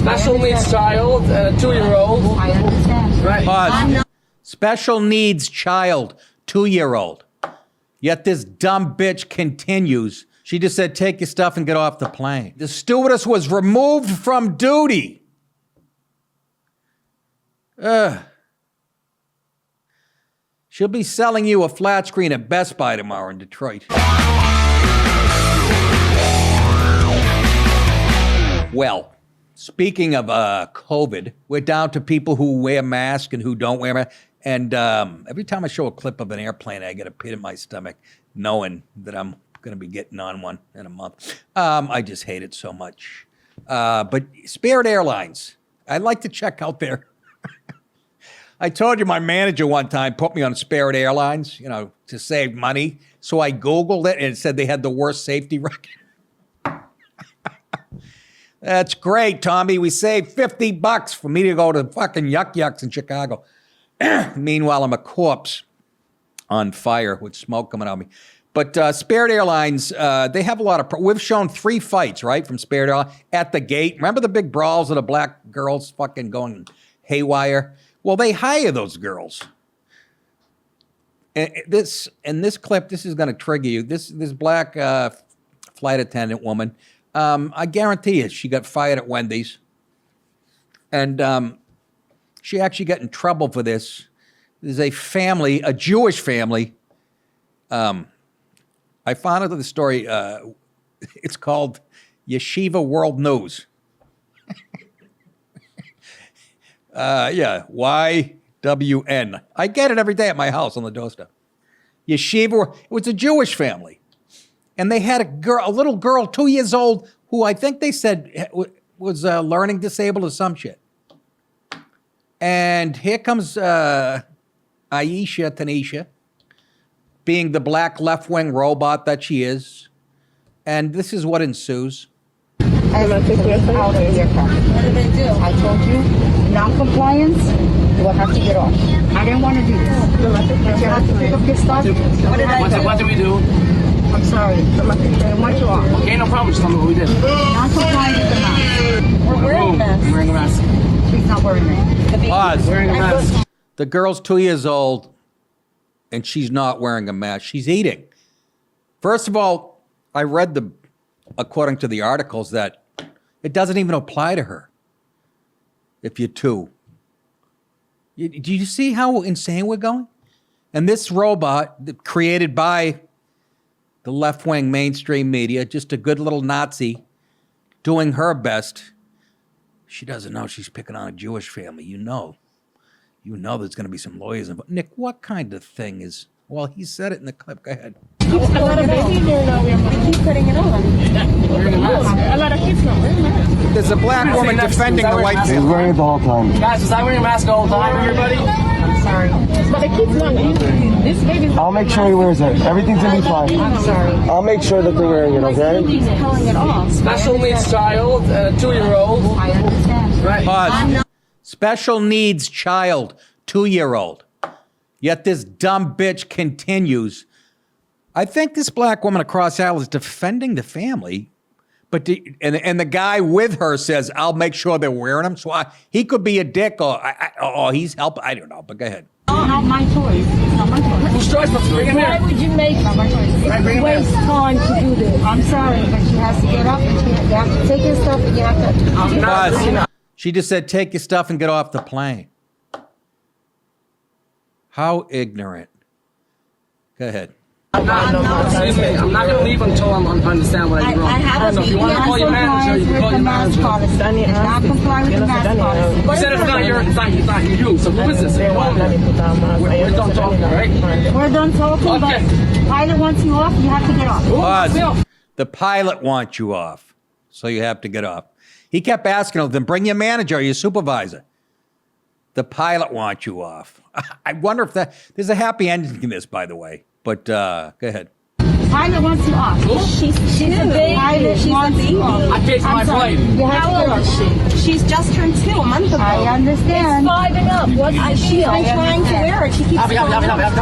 special needs child, a 2-year-old. I understand. Right. Pause. Special needs child, 2-year-old. Yet this dumb bitch continues. She just said, take your stuff and get off the plane. The stewardess was removed from duty. She'll be selling you a flat screen at Best Buy tomorrow in Detroit. Well, speaking of COVID, we're down to people who wear masks and who don't wear masks. And every time I show a clip of an airplane, I get a pit in my stomach knowing that I'm going to be getting on one in a month. I just hate it so much. But Spirit Airlines, I'd like to check out their... I told you my manager one time put me on Spirit Airlines, to save money. So I Googled it and it said they had the worst safety record. That's great, Tommy. We saved $50 for me to go to fucking Yucks in Chicago. Meanwhile, I'm a corpse on fire with smoke coming out of me. But Spirit Airlines, they have a lot of... We've shown 3 fights, right, from Spirit Airlines at the gate. Remember the big brawls of the black girls fucking going haywire? Well, they hire those girls. And this clip, this is going to trigger you. This black flight attendant woman, I guarantee you, she got fired at Wendy's. And she actually got in trouble for this. There's a family, a Jewish family. I found out the story. It's called Yeshiva World News. Yeah, YWN. I get it every day at my house on the doorstep. Yeshiva, it was a Jewish family. And they had a little girl, 2 years old, who I think they said was learning disabled or some shit. And here comes Aisha Tanisha, being the black left-wing robot that she is. And this is what ensues. Out of the aircraft. What did they do? I told you, non-compliance, you will have to get off. I didn't want to do this. You have to pick up your stuff. What did we do? I'm sorry. I want you off. Okay, no problem. Just tell me what we did. Non-compliance with the mask. We're wearing masks. I'm wearing a mask. She's not wearing it. Pause. Wearing a mask. The girl's 2 years old, and she's not wearing a mask. She's eating. First of all, I read according to the articles, that it doesn't even apply to her if you're 2. Do you see how insane we're going? And this robot, created by the left-wing mainstream media, just a good little Nazi doing her best. She doesn't know she's picking on a Jewish family. You know there's going to be some lawyers involved. Nick, what kind of thing is... Well, he said it in the clip. Go ahead. A lot of babies we keep putting it on. A lot of kids don't wear masks. There's a black woman defending the white He's family. wearing it the whole time. Guys, was I wearing a mask all the time, everybody? I'm sorry. But the kids don't. This baby's... I'll make sure he wears it. Everything's gonna be fine. I'm sorry. I'll make sure that they're wearing it, okay? He's pulling it off. Special needs child, a 2-year-old. I understand. Right. Pause. Special needs child, 2-year-old. Yet this dumb bitch continues. I think this black woman across the aisle is defending the family, but and the guy with her says, "I'll make sure they're wearing them." So he could be a dick, or he's helping. I don't know. But go ahead. It's not my choice. It's not my choice. Whose choice? Let's bring him Why here. would you make It's not my choice. Bring him waste here. time to do this? I'm sorry, but she has to get up and you have to take your stuff and you have to... I'm not bringing him. She just said, "Take your stuff and get off the plane." How ignorant. Go ahead. Excuse me. I'm not going to leave until I understand what I did wrong. I have So if you want to call your manager, you can call your manager. Not comply with the mask policy. You said it's not you. So who is this? We're done talking, right? We're done talking, but Okay. pilot wants you off, you have to get off. Pause. The pilot wants you off, so you have to get off. He kept asking her, then bring your manager or your supervisor. The pilot wants you off. I wonder if there's a happy ending in this, by the way. But go ahead. Pilot wants you off. She's a baby. Pilot She's a wants baby. you off. I paid for my I'm sorry. flight. You have How to old get is off. she? She's just turned 2 a month ago. I understand. It's 5 and up. What she's been trying to wear it. She keeps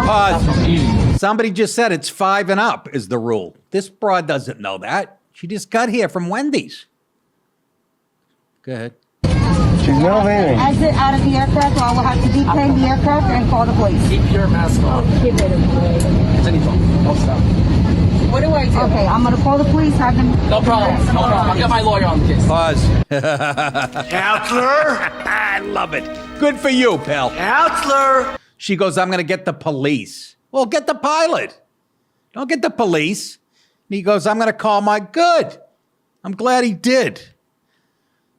Pause. Somebody just said it's 5 and up is the rule. This broad doesn't know that. She just got here from Wendy's. Go ahead. She's not leaving. Exit out of the aircraft, or I will have to deplane the aircraft and call the police. Keep your mask on. Keep it away. Any phone. Don't stop. What do I do? Okay, I'm gonna call the police. Have them. No problem. No problem. I'll get my lawyer on the case. Pause. Counselor? I love it. Good for you, pal. Counselor? She goes, I'm going to get the police. Well, get the pilot. Don't get the police. And he goes, I'm going to call my good. I'm glad he did.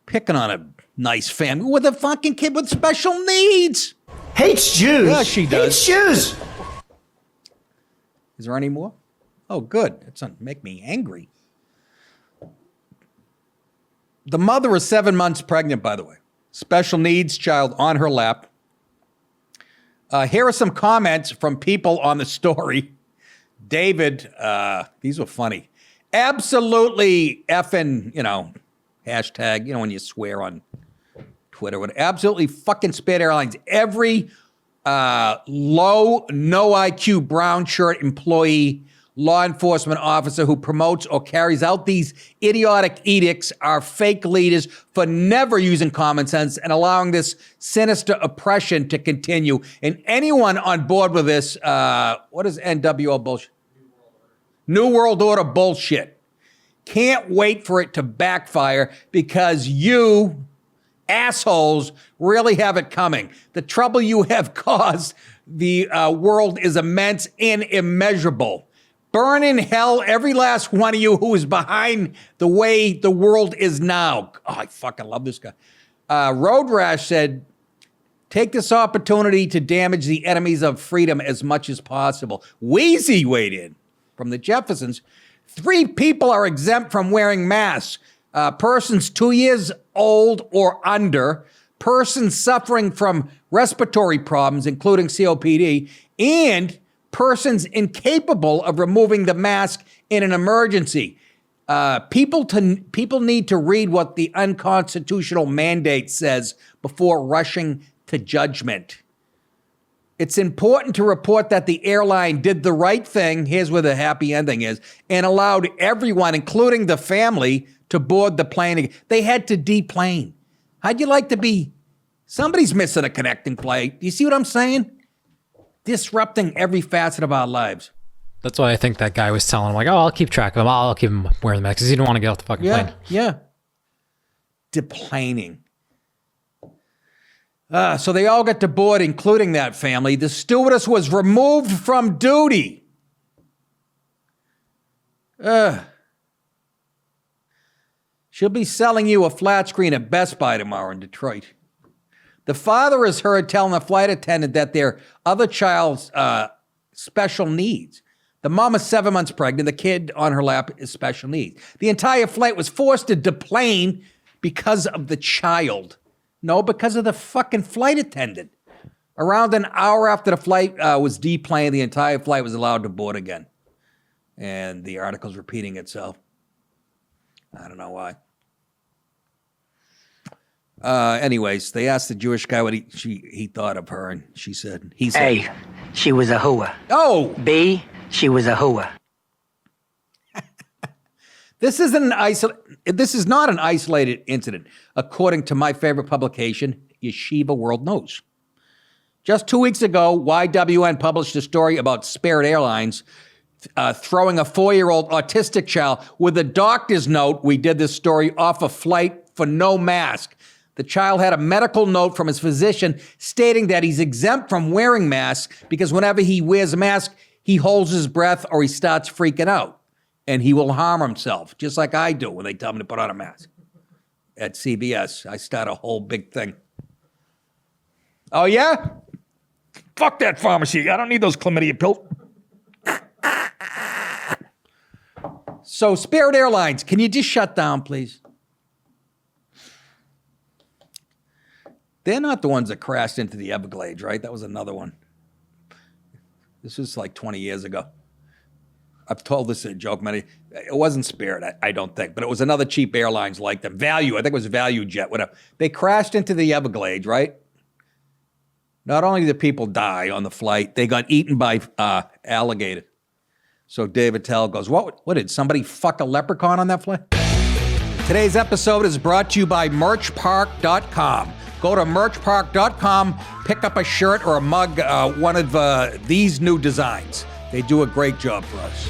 Picking on a nice family with a fucking kid with special needs. Hates Jews. Yeah, she does. Hates Jews. Is there any more? Oh, good. It's going to make me angry. The mother is 7 months pregnant, by the way. Special needs child on her lap. Here are some comments from people on the story. David, these were funny. Absolutely effing, hashtag, when you swear on Twitter. Absolutely fucking Spirit Airlines. Every low, no IQ brown shirt employee, law enforcement officer who promotes or carries out these idiotic edicts are fake leaders for never using common sense and allowing this sinister oppression to continue. And anyone on board with this, what is NWO bullshit? New World Order bullshit. Can't wait for it to backfire because you assholes really have it coming. The trouble you have caused the world is immense and immeasurable. Burn in hell, every last one of you who is behind the way the world is now. Oh, I fucking love this guy. Road Rash said, take this opportunity to damage the enemies of freedom as much as possible. Wheezy weighed in from the Jeffersons. 3 people are exempt from wearing masks. Persons 2 years old or under, persons suffering from respiratory problems, including COPD, and persons incapable of removing the mask in an emergency. People need to read what the unconstitutional mandate says before rushing to judgment. It's important to report that the airline did the right thing, here's where the happy ending is, and allowed everyone, including the family, to board the plane. They had to deplane. How'd you like to be? Somebody's missing a connecting flight. Do you see what I'm saying? Disrupting every facet of our lives. That's why I think that guy was telling him, like, oh, I'll keep track of him. I'll keep him wearing the mask because he didn't want to get off the fucking plane. Yeah. Deplaning. So they all got to board, including that family. The stewardess was removed from duty. She'll be selling you a flat screen at Best Buy tomorrow in Detroit. The father is heard telling the flight attendant that their other child's special needs. The mom is 7 months pregnant. The kid on her lap is special needs. The entire flight was forced to deplane because of the child. No, because of the fucking flight attendant. Around an hour after the flight was deplaned, the entire flight was allowed to board again. And the article's repeating itself. I don't know why. Anyways, they asked the Jewish guy what he thought of her, and he said, A, she was a hooah. Oh! B, she was a hooah. This is not an isolated incident, according to my favorite publication, Yeshiva World News. Just 2 weeks ago, YWN published a story about Spirit Airlines throwing a 4-year-old autistic child with a doctor's note. We did this story off a flight for no mask. The child had a medical note from his physician stating that he's exempt from wearing masks because whenever he wears a mask, he holds his breath or he starts freaking out. And he will harm himself, just like I do when they tell me to put on a mask. At CBS, I start a whole big thing. Oh, yeah? Fuck that pharmacy. I don't need those chlamydia pills. So, Spirit Airlines, can you just shut down, please? They're not the ones that crashed into the Everglades, right? That was another one. This was like 20 years ago. I've told this in a joke many. It wasn't Spirit, I don't think, but it was another cheap airlines like them. Value, I think it was Value Jet, whatever. They crashed into the Everglades, right? Not only did people die on the flight, they got eaten by alligator. So David Tell goes, what did somebody fuck a leprechaun on that flight? Today's episode is brought to you by merchpark.com. Go to merchpark.com, pick up a shirt or a mug, one of these new designs. They do a great job for us.